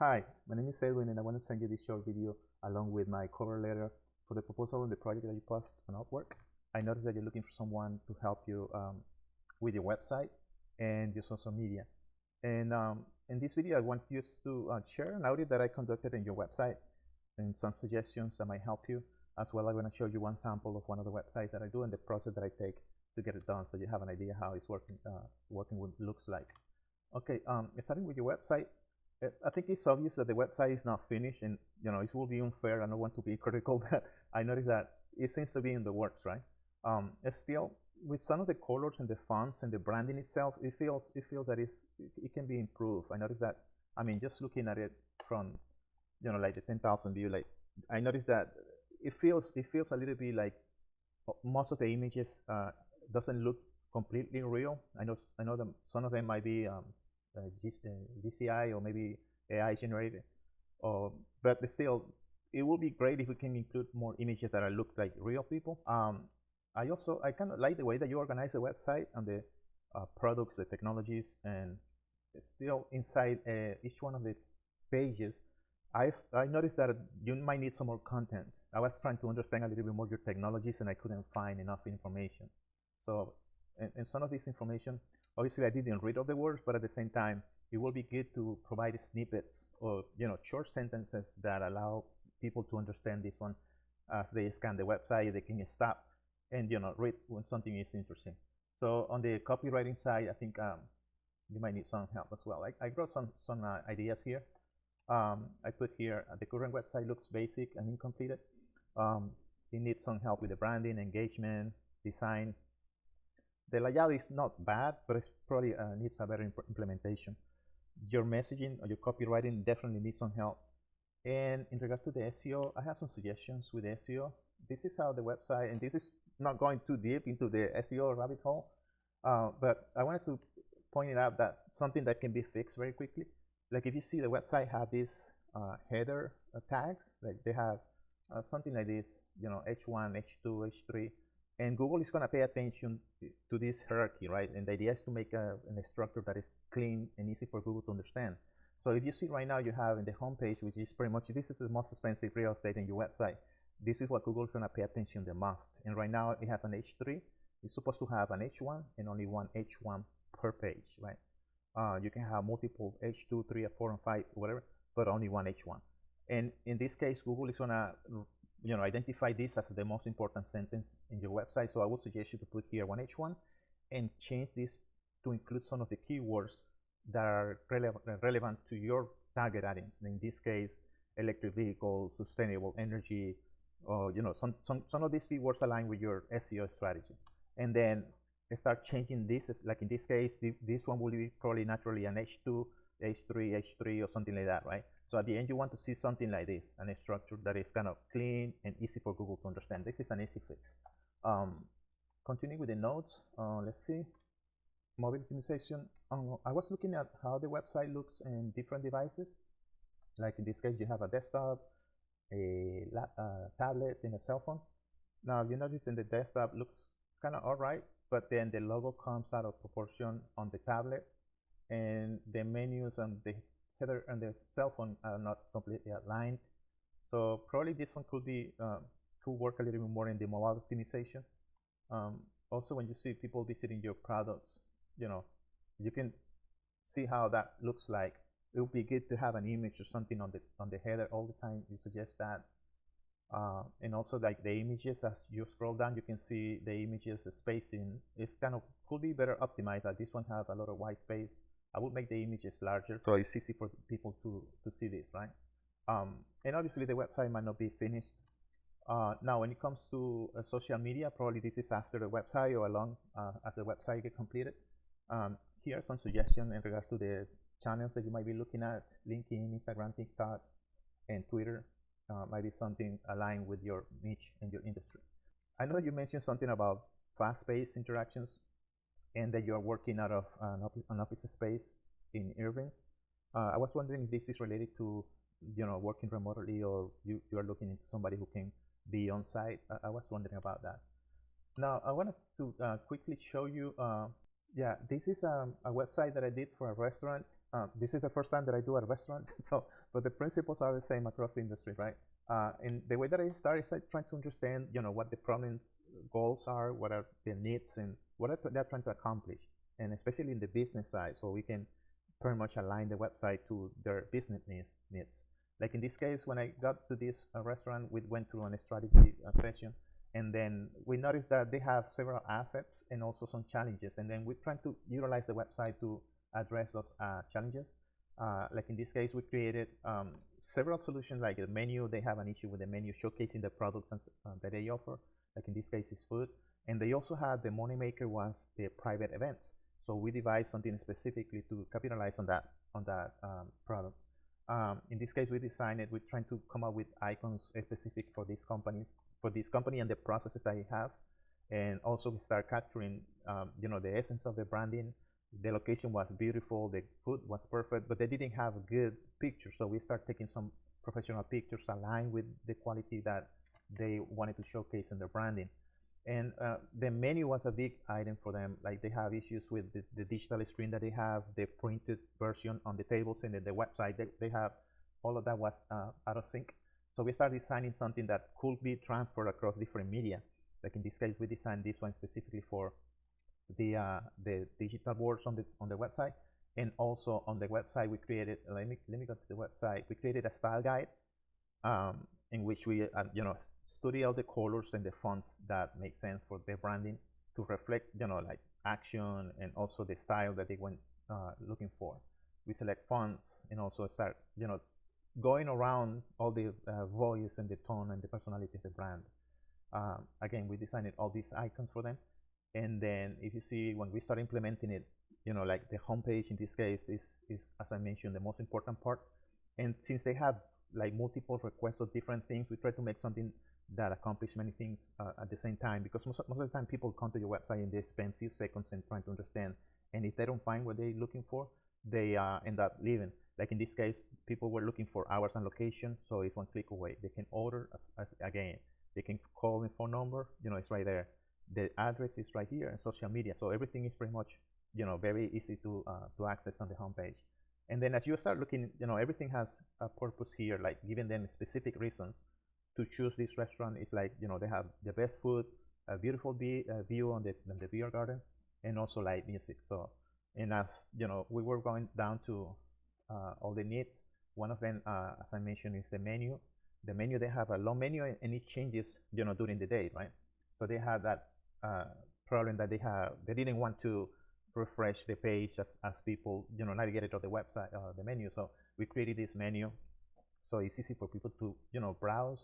Hi, my name is Edwin, and I want to send you this short video along with my cover letter for the proposal on the project that you post on Upwork. I noticed that you're looking for someone to help you with your website and your social media. And in this video, I want you to share an audit that I conducted in your website and some suggestions that might help you. As well, I'm going to show you one sample of one of the websites that I do and the process that I take to get it done, so you have an idea how it's working, what it looks like. Okay, starting with your website. I think it's obvious that the website is not finished, and it will be unfair. I don't want to be critical, but I noticed that it seems to be in the works, right? It's still, with some of the colors and the fonts and the branding itself, it feels that it can be improved. I noticed that. I mean, just looking at it from like the 10,000 view, like I noticed that it feels a little bit like most of the images doesn't look completely real. I know that some of them might be GCI or maybe AI generated, but still, it would be great if we can include more images that look like real people. I kind of like the way that you organize the website and the products, the technologies, and still inside each one of the pages, I noticed that you might need some more content. I was trying to understand a little bit more your technologies, and I couldn't find enough information. So, and some of this information, obviously I didn't read all the words, but at the same time, it will be good to provide snippets or short sentences that allow people to understand this one as they scan the website. They can stop and read when something is interesting. So on the copywriting side, I think you might need some help as well. I brought some ideas here. I put here the current website looks basic and incomplete. It needs some help with the branding, engagement, design. The layout is not bad, but it probably needs a better implementation. Your messaging or your copywriting definitely needs some help. And in regard to the SEO, I have some suggestions with SEO. This is how the website, and this is not going too deep into the SEO rabbit hole, but I wanted to point it out that something that can be fixed very quickly. Like if you see the website have these header tags, like they have something like this, H1, H2, H3, and Google is going to pay attention to this hierarchy, right? And the idea is to make a structure that is clean and easy for Google to understand. So if you see right now, you have in the home page, which is pretty much, this is the most expensive real estate in your website. This is what Google is going to pay attention the most. And right now it has an H3. It's supposed to have an H1 and only one H1 per page, right? You can have multiple H2, 3, 4, and 5, whatever, but only one H1. And in this case, Google is going to identify this as the most important sentence in your website. So I would suggest you to put here one H1 and change this to include some of the keywords that are relevant to your target audience. In this case, electric vehicles, sustainable energy, or some of these keywords align with your SEO strategy. And then start changing this. Like in this case, this one will be probably naturally an H2, H3, H3, or something like that, right? So at the end, you want to see something like this, and a structure that is kind of clean and easy for Google to understand. This is an easy fix. Continuing with the notes, let's see. Mobile optimization. I was looking at how the website looks in different devices. Like in this case, you have a desktop, a tablet, and a cell phone. Now you notice in the desktop looks kind of all right, but then the logo comes out of proportion on the tablet, and the menus and the header and the cell phone are not completely aligned. So probably this one could work a little bit more in the mobile optimization. Also, when you see people visiting your products, you can see how that looks like. It would be good to have an image or something on the header all the time. You suggest that. And also, like the images, as you scroll down, you can see the images spacing. It's kind of could be better optimized. Like this one has a lot of white space. I would make the images larger so it's easy for people to see this, right? And obviously the website might not be finished. Now, when it comes to social media, probably this is after the website or along as the website get completed. Here are some suggestions in regards to the channels that you might be looking at: LinkedIn, Instagram, TikTok, and Twitter. Might be something aligned with your niche and your industry. I know that you mentioned something about fast-paced interactions and that you are working out of an office space in Irving. I was wondering if this is related to working remotely, or you are looking into somebody who can be on site. I was wondering about that. Now I wanted to quickly show you Yeah, this is a website that I did for a restaurant. This is the first time that I do a restaurant, so but the principles are the same across the industry, right? And the way that I started is like trying to understand, what the problems, goals are, what are the needs, and what are they're trying to accomplish, and especially in the business side, so we can pretty much align the website to their business needs. Like in this case, when I got to this restaurant, we went through a strategy session, and then we noticed that they have several assets and also some challenges, and then we're trying to utilize the website to address those challenges. Like in this case, we created several solutions, like the menu. They have an issue with the menu showcasing the products that they offer. Like in this case, it's food. And they also had the moneymaker was the private events. So we devised something specifically to capitalize on that product. In this case, we designed it. We're trying to come up with icons specific for these companies, for this company and the processes that they have, and also we start capturing, the essence of the branding. The location was beautiful, the food was perfect, but they didn't have a good picture. So we start taking some professional pictures aligned with the quality that they wanted to showcase in their branding. And the menu was a big item for them. Like they have issues with the digital screen that they have, the printed version on the tables, and the website they have, all of that was out of sync. So we started designing something that could be transferred across different media. Like in this case, we designed this one specifically for the digital boards on the website, and also on the website we created. Let me go to the website. We created a style guide in which we study all the colors and the fonts that make sense for their branding to reflect like action and also the style that they went looking for. We select fonts and also start going around all the voice and the tone and the personality of the brand. Again, we designed all these icons for them. And then if you see when we start implementing it, like the homepage in this case is as I mentioned, the most important part. And since they have like multiple requests of different things, we try to make something that accomplish many things at the same time, because most of the time people come to your website and they spend a few seconds and trying to understand, and if they don't find what they're looking for, they end up leaving. Like in this case, people were looking for hours and location, so it's one click away. They can order again, they can call the phone number, it's right there. The address is right here, and social media, so everything is pretty much very easy to access on the homepage. And then as you start looking, everything has a purpose here, like giving them specific reasons to choose this restaurant. Is like they have the best food, a beautiful view on the beer garden, and also live music. So, and as we were going down to all the needs. One of them, as I mentioned, is the menu. The menu, they have a long menu, and it changes during the day, right? So they have that problem that they didn't want to refresh the page as people navigate it on the website, the menu. So we created this menu, so it's easy for people to browse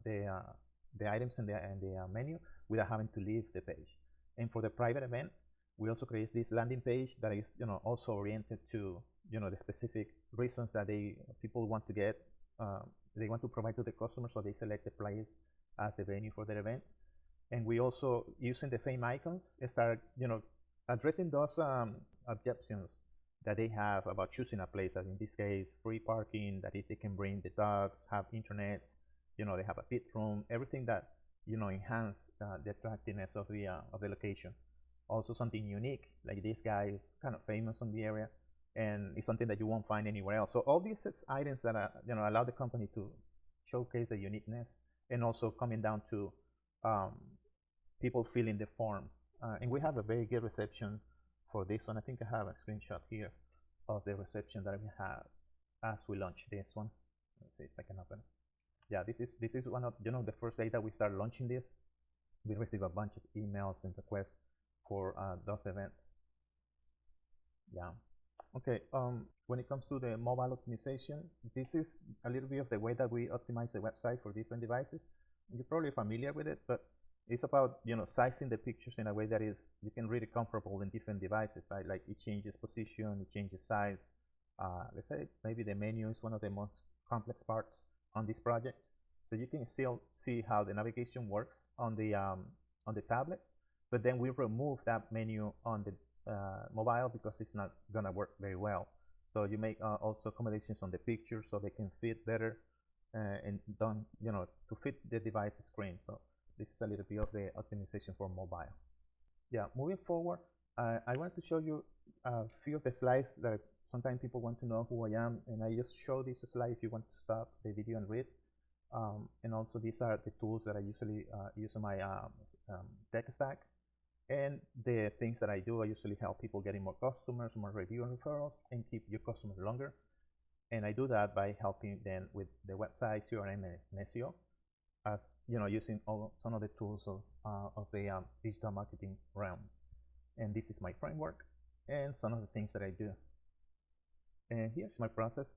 the items in the menu without having to leave the page. And for the private events, we also create this landing page that is also oriented to the specific reasons that people want to get. They want to provide to the customer, so they select the place as the venue for their event. And we also, using the same icons, start addressing those objections that they have about choosing a place, as in this case, free parking, that if they can bring the dogs, have internet, they have a pit room, everything that enhance the attractiveness of the location. Also something unique, like this guy is kind of famous in the area, and it's something that you won't find anywhere else. So all these items that allow the company to showcase the uniqueness, and also coming down to people filling the form. And we have a very good reception for this one. I think I have a screenshot here of the reception that we have as we launch this one. Let's see if I can open it. Yeah, this is one of the first day that we start launching this. We receive a bunch of emails and requests for those events. Yeah. Okay. When it comes to the mobile optimization, this is a little bit of the way that we optimize the website for different devices. You're probably familiar with it, but it's about sizing the pictures in a way that you can really comfortable in different devices, right? Like it changes position, it changes size. Let's say maybe the menu is one of the most complex parts on this project, so you can still see how the navigation works on the tablet, but then we remove that menu on the mobile because it's not gonna work very well. So you make also accommodations on the picture so they can fit better and done to fit the device screen. So this is a little bit of the optimization for mobile. Yeah, moving forward, I wanted to show you a few of the slides that sometimes people want to know who I am, and I just show this slide if you want to stop the video and read. And also these are the tools that I usually use in my tech stack. And the things that I do, I usually help people getting more customers, more review and referrals, and keep your customers longer. And I do that by helping them with the website, CRM, and SEO, as using some of the tools of the digital marketing realm. And this is my framework and some of the things that I do. And here's my process.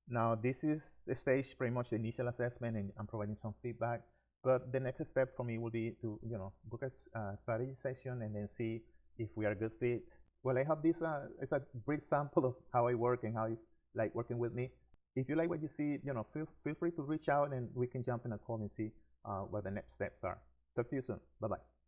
Now this is the stage, pretty much the initial assessment, and I'm providing some feedback. But the next step for me will be to book a strategy session and then see if we are a good fit. Well, I have this it's a brief sample of how I work and how you like working with me. If you like what you see, feel free to reach out and we can jump in a call and see what the next steps are. Talk to you soon. Bye bye.